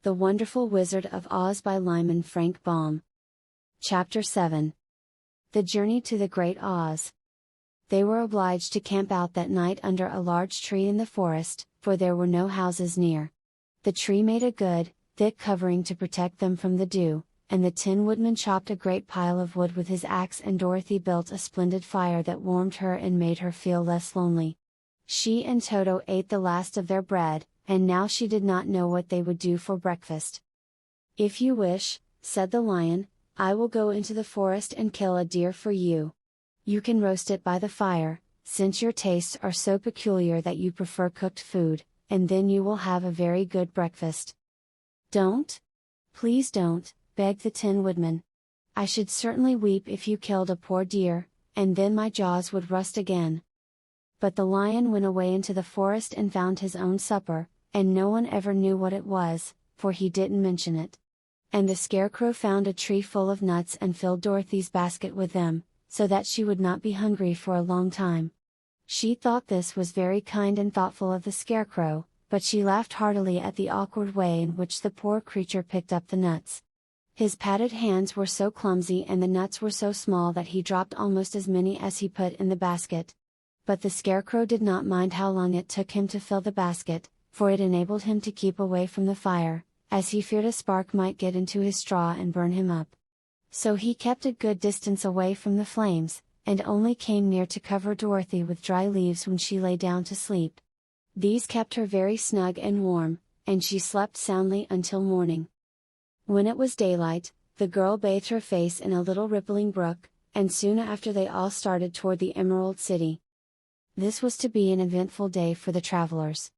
The Wonderful Wizard of Oz by Lyman Frank Baum. Chapter 7. The Journey to the Great Oz. They were obliged to camp out that night under a large tree in the forest, for there were no houses near. The tree made a good, thick covering to protect them from the dew, and the Tin Woodman chopped a great pile of wood with his axe, and Dorothy built a splendid fire that warmed her and made her feel less lonely. She and Toto ate the last of their bread, and now she did not know what they would do for breakfast. "If you wish," said the Lion, "I will go into the forest and kill a deer for you. You can roast it by the fire, since your tastes are so peculiar that you prefer cooked food, and then you will have a very good breakfast." "Don't! Please don't," begged the Tin Woodman. "I should certainly weep if you killed a poor deer, and then my jaws would rust again." But the Lion went away into the forest and found his own supper, and no one ever knew what it was, for he didn't mention it. And the Scarecrow found a tree full of nuts and filled Dorothy's basket with them, so that she would not be hungry for a long time. She thought this was very kind and thoughtful of the Scarecrow, but she laughed heartily at the awkward way in which the poor creature picked up the nuts. His padded hands were so clumsy and the nuts were so small that he dropped almost as many as he put in the basket. But the Scarecrow did not mind how long it took him to fill the basket, for it enabled him to keep away from the fire, as he feared a spark might get into his straw and burn him up. So he kept a good distance away from the flames, and only came near to cover Dorothy with dry leaves when she lay down to sleep. These kept her very snug and warm, and she slept soundly until morning. When it was daylight, the girl bathed her face in a little rippling brook, and soon after they all started toward the Emerald City. This was to be an eventful day for the travelers.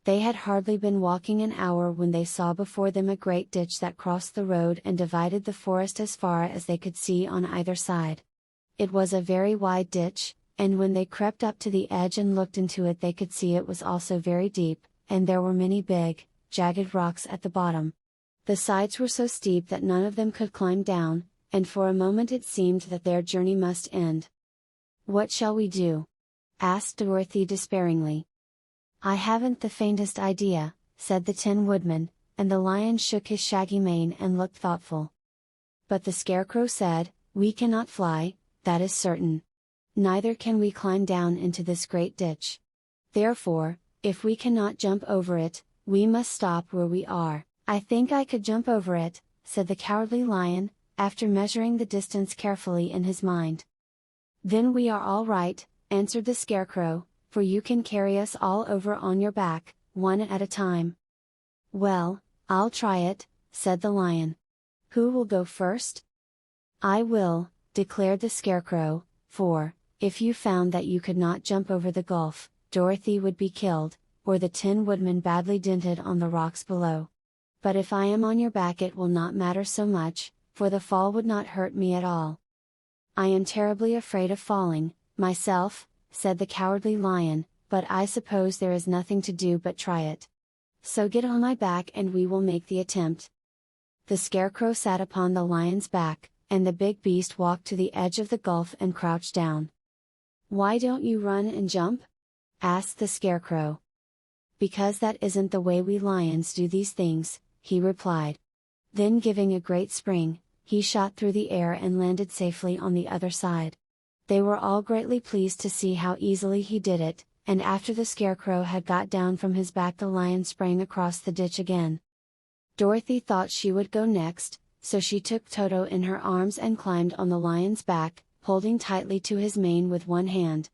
They had hardly been walking an hour when they saw before them a great ditch that crossed the road and divided the forest as far as they could see on either side. It was a very wide ditch, and when they crept up to the edge and looked into it they could see it was also very deep, and there were many big, jagged rocks at the bottom. The sides were so steep that none of them could climb down, and for a moment it seemed that their journey must end. "What shall we do?" asked Dorothy despairingly. "I haven't the faintest idea," said the Tin Woodman, and the Lion shook his shaggy mane and looked thoughtful. But the Scarecrow said, "We cannot fly, that is certain. Neither can we climb down into this great ditch. Therefore, if we cannot jump over it, we must stop where we are." "I think I could jump over it," said the Cowardly Lion, after measuring the distance carefully in his mind. "Then we are all right," answered the Scarecrow, "for you can carry us all over on your back, one at a time." "Well, I'll try it," said the Lion. "Who will go first?" "I will," declared the Scarecrow, "for, if you found that you could not jump over the gulf, Dorothy would be killed, or the Tin Woodman badly dented on the rocks below. But if I am on your back it will not matter so much, for the fall would not hurt me at all." "I am terribly afraid of falling, myself," said the Cowardly Lion, "but I suppose there is nothing to do but try it. So get on my back and we will make the attempt." The Scarecrow sat upon the Lion's back, and the big beast walked to the edge of the gulf and crouched down. "Why don't you run and jump?" asked the Scarecrow. "Because that isn't the way we lions do these things," he replied. Then giving a great spring, he shot through the air and landed safely on the other side. They were all greatly pleased to see how easily he did it, and after the Scarecrow had got down from his back the Lion sprang across the ditch again. Dorothy thought she would go next, so she took Toto in her arms and climbed on the Lion's back, holding tightly to his mane with one hand.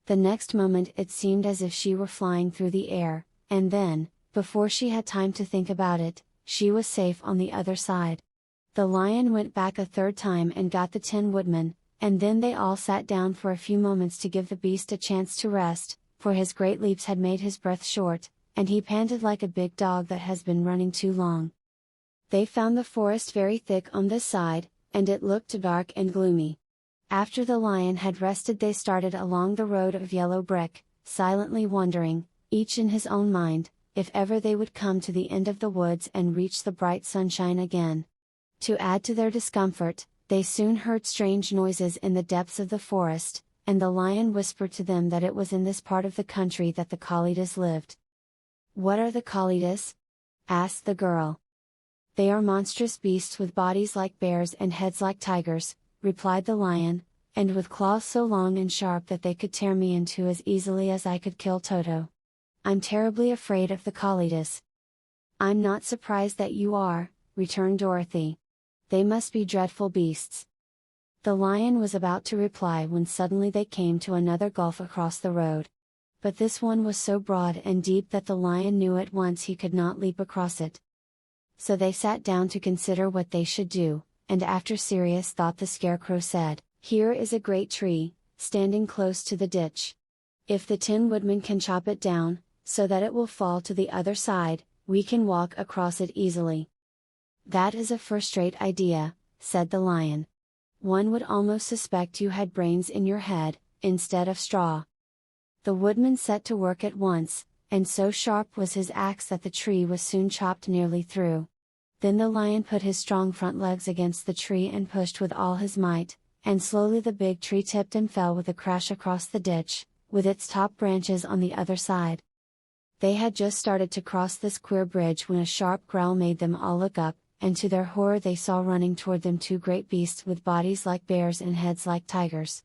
The next moment it seemed as if she were flying through the air, and then, before she had time to think about it, she was safe on the other side. The Lion went back a third time and got the Tin Woodman, and then they all sat down for a few moments to give the beast a chance to rest, for his great leaps had made his breath short, and he panted like a big dog that has been running too long. They found the forest very thick on this side, and it looked dark and gloomy. After the Lion had rested they started along the road of yellow brick, silently wondering, each in his own mind, if ever they would come to the end of the woods and reach the bright sunshine again. To add to their discomfort, they soon heard strange noises in the depths of the forest, and the Lion whispered to them that it was in this part of the country that the Kalidas lived. "What are the Kalidas?" asked the girl. "They are monstrous beasts with bodies like bears and heads like tigers," replied the lion, "and with claws so long and sharp that they could tear me in two as easily as I could kill Toto. I'm terribly afraid of the Kalidas." "I'm not surprised that you are," returned Dorothy. "They must be dreadful beasts." The lion was about to reply when suddenly they came to another gulf across the road. But this one was so broad and deep that the lion knew at once he could not leap across it. So they sat down to consider what they should do, and after serious thought the Scarecrow said, "Here is a great tree, standing close to the ditch. If the Tin Woodman can chop it down, so that it will fall to the other side, we can walk across it easily." "That is a first-rate idea," said the lion. "One would almost suspect you had brains in your head, instead of straw." The woodman set to work at once, and so sharp was his axe that the tree was soon chopped nearly through. Then the lion put his strong front legs against the tree and pushed with all his might, and slowly the big tree tipped and fell with a crash across the ditch, with its top branches on the other side. They had just started to cross this queer bridge when a sharp growl made them all look up, and to their horror they saw running toward them two great beasts with bodies like bears and heads like tigers.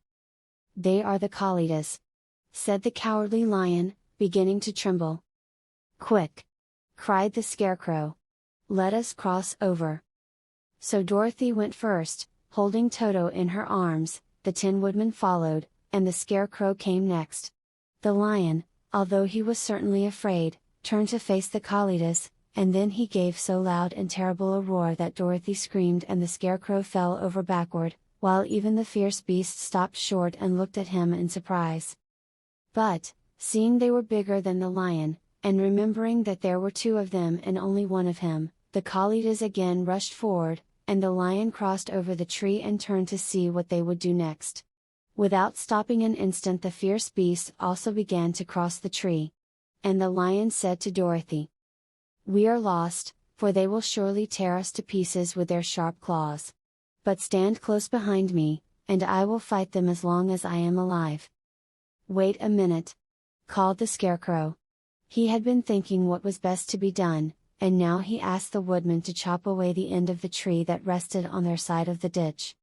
"They are the Kalidas," said the cowardly lion, beginning to tremble. "Quick!" cried the Scarecrow. "Let us cross over." So Dorothy went first, holding Toto in her arms, the Tin Woodman followed, and the Scarecrow came next. The lion, although he was certainly afraid, turned to face the Kalidas, and then he gave so loud and terrible a roar that Dorothy screamed and the Scarecrow fell over backward, while even the fierce beast stopped short and looked at him in surprise. But, seeing they were bigger than the lion, and remembering that there were two of them and only one of him, the Kalidas again rushed forward, and the lion crossed over the tree and turned to see what they would do next. Without stopping an instant the fierce beast also began to cross the tree. And the lion said to Dorothy, "We are lost, for they will surely tear us to pieces with their sharp claws. But stand close behind me, and I will fight them as long as I am alive." "Wait a minute!" called the Scarecrow. He had been thinking what was best to be done, and now he asked the woodman to chop away the end of the tree that rested on their side of the ditch.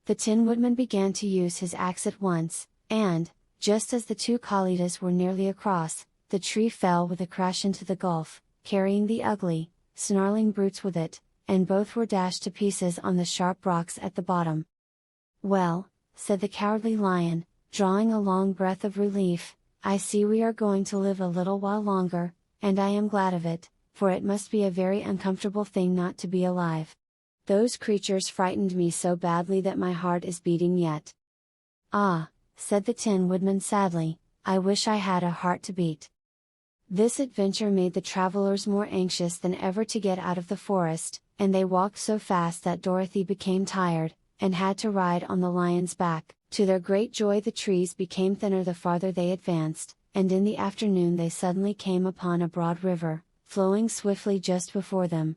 The Tin Woodman began to use his axe at once, and, just as the two Kalidas were nearly across, the tree fell with a crash into the gulf, carrying the ugly, snarling brutes with it, and both were dashed to pieces on the sharp rocks at the bottom. "Well," said the cowardly lion, drawing a long breath of relief, "I see we are going to live a little while longer, and I am glad of it, for it must be a very uncomfortable thing not to be alive. Those creatures frightened me so badly that my heart is beating yet." "Ah," said the Tin Woodman sadly, "I wish I had a heart to beat." This adventure made the travelers more anxious than ever to get out of the forest, and they walked so fast that Dorothy became tired, and had to ride on the lion's back. To their great joy the trees became thinner the farther they advanced, and in the afternoon they suddenly came upon a broad river, flowing swiftly just before them.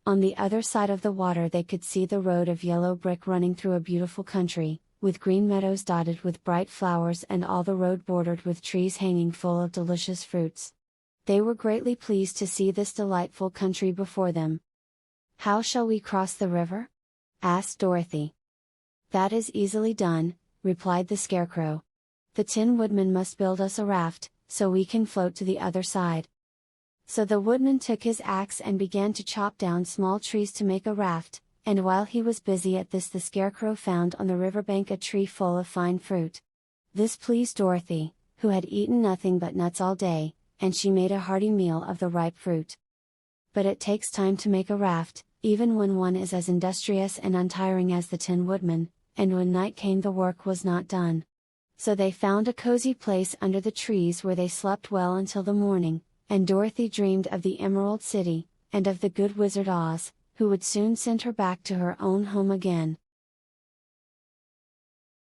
On the other side of the water they could see the road of yellow brick running through a beautiful country, with green meadows dotted with bright flowers and all the road bordered with trees hanging full of delicious fruits. They were greatly pleased to see this delightful country before them. "How shall we cross the river?" asked Dorothy. "That is easily done," replied the Scarecrow. "The Tin Woodman must build us a raft, so we can float to the other side." So the woodman took his axe and began to chop down small trees to make a raft, and while he was busy at this the Scarecrow found on the riverbank a tree full of fine fruit. This pleased Dorothy, who had eaten nothing but nuts all day, and she made a hearty meal of the ripe fruit. But it takes time to make a raft, even when one is as industrious and untiring as the Tin Woodman, and when night came the work was not done. So they found a cozy place under the trees where they slept well until the morning, and Dorothy dreamed of the Emerald City, and of the good Wizard Oz, who would soon send her back to her own home again.